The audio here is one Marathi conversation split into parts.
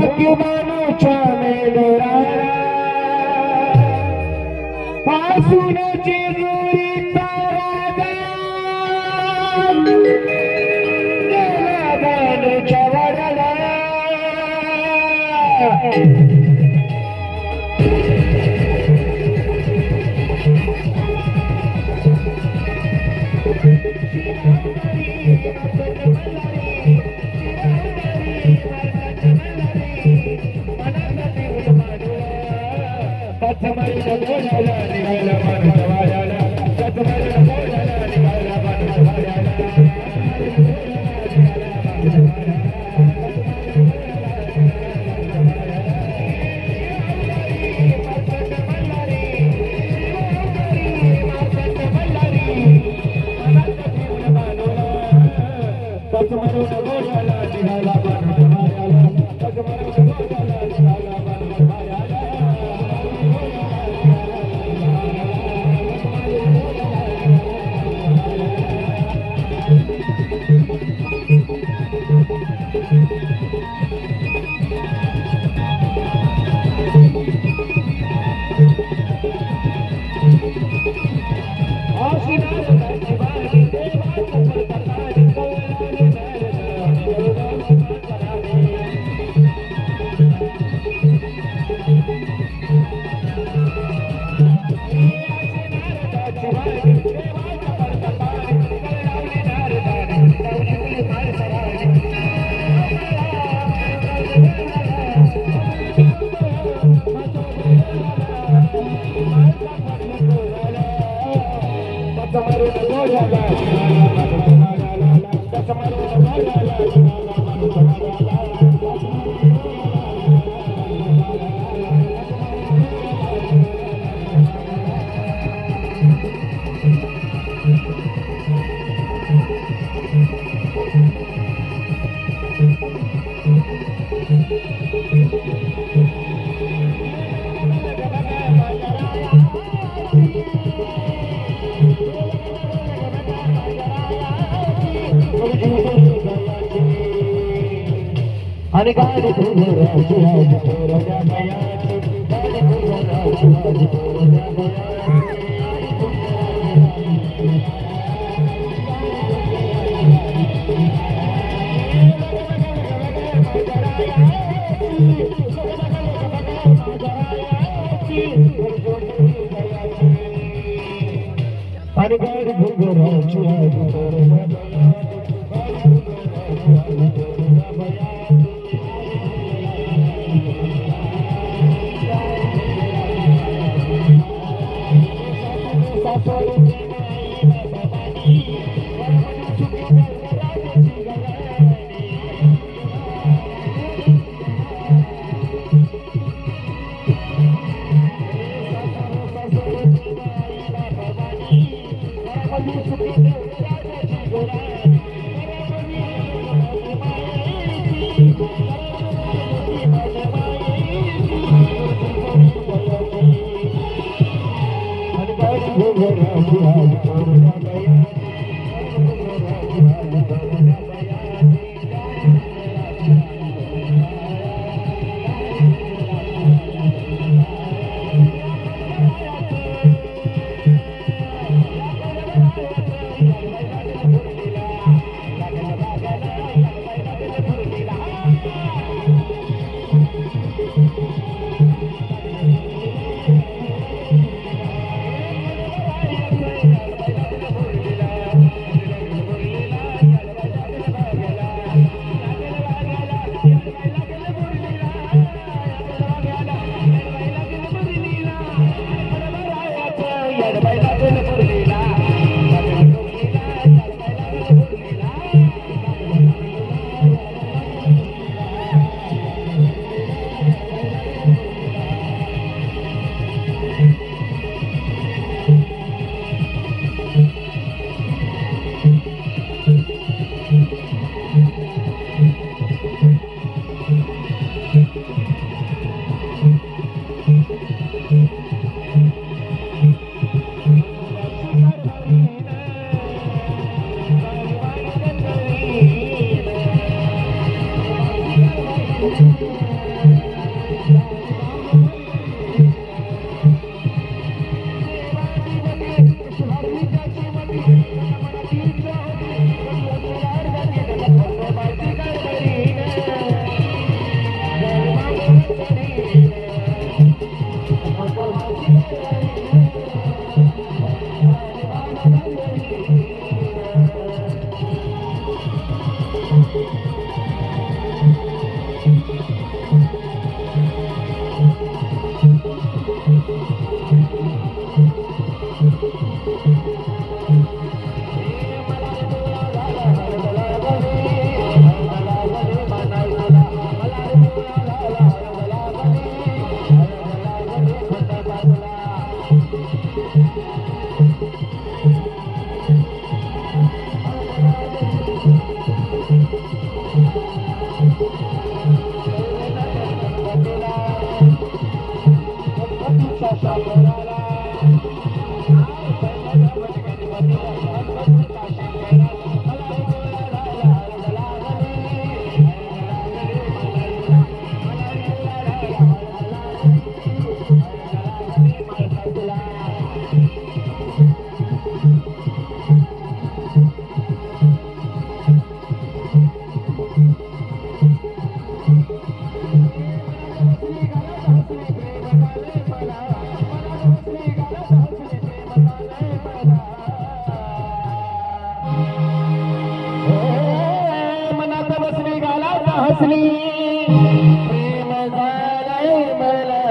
राखी बाणूच्या मेलुराला पासूनची जुळीचा राजा गेला बाणूच्या वाड्याला आणि गाडी मनात बसली गालात हसली प्रेम झालंय मला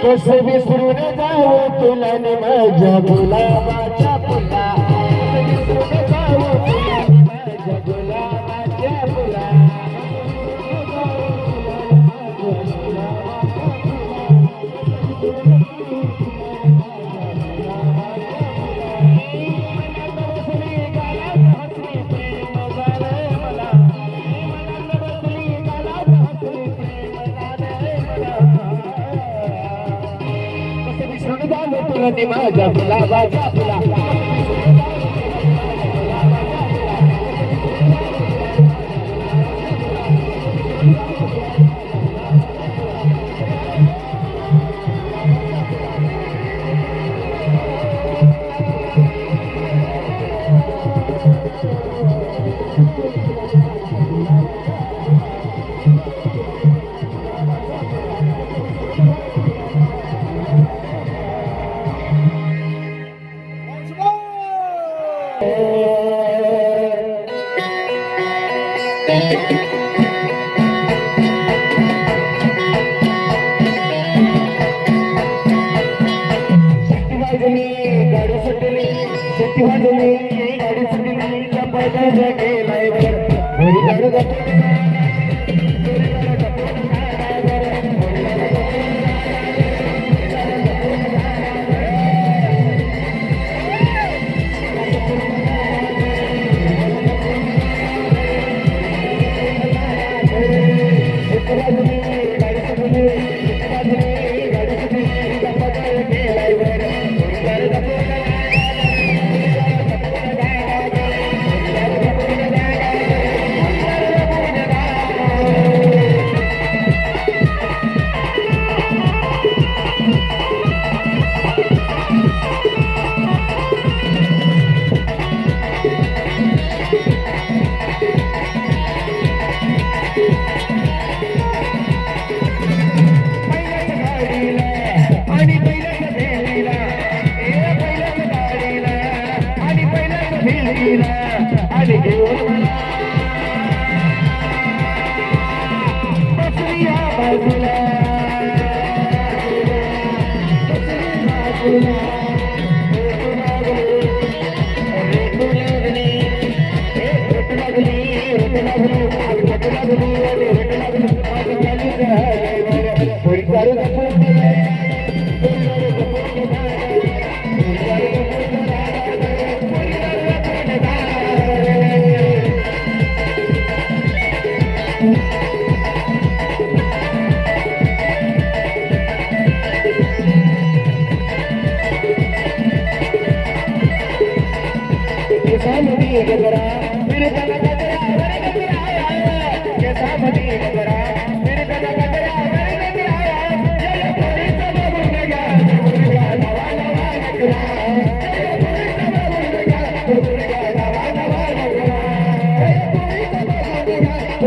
कस विसरून जाऊ तुला नि माझ्या गुलाबाच्या फुला विसरून जाऊ तुला नि माझ्या गुलाबाच्या फुला तुला नि माझ्या गुलाबाच्या फुला शेती वाजवली गाडी सुटली चपात्या गेलाय आणि घेऊन मला बसली या बाजूला गजरा मेरे तना गजरा मेरे गजरा आया कैसा मधी गजरा मेरे तना गजरा मेरे गजरा आया ये पूरी सब बुंदेगा नवा नवा गजरा ये पूरी सब बुंदेगा नवा नवा गजरा ये पूरी सब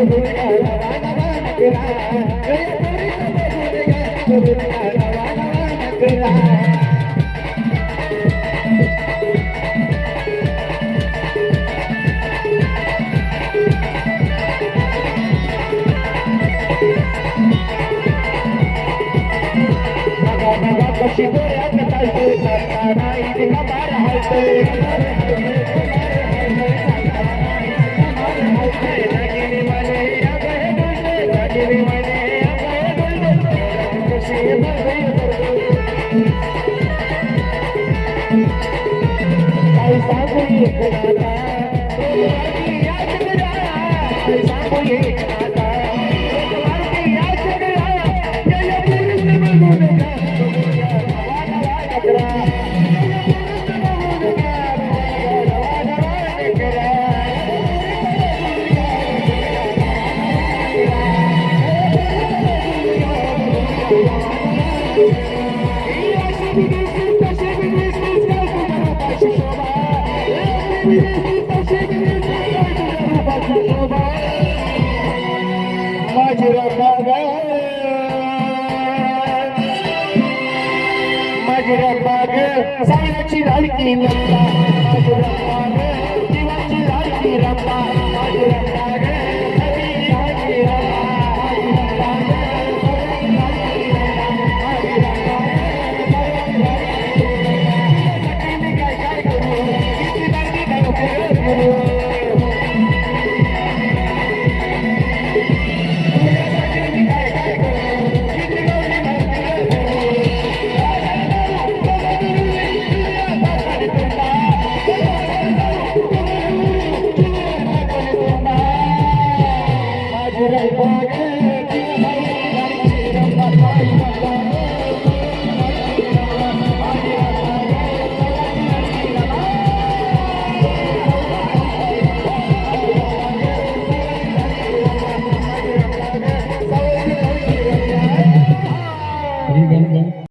बुंदेगा नवा नवा गजरा ये पूरी सब बुंदेगा नवा नवा गजरा कशी गोऱ्यात चालते सातारा इथे बार हालते लागेली मने अगहे डुलते लागेली मने अगहे डुलते कशी बरगई काय सांगू एक नाता तोवाची याद करा काय सांगू एक नाता तोवाची याद करा ये पुरुष बघून माझी रंबा ग माझी रंबा ग सावळ्याची लाडकी रंबा माझी रंबा ग जीवाची लाडकी रंबा माझी रंबा ग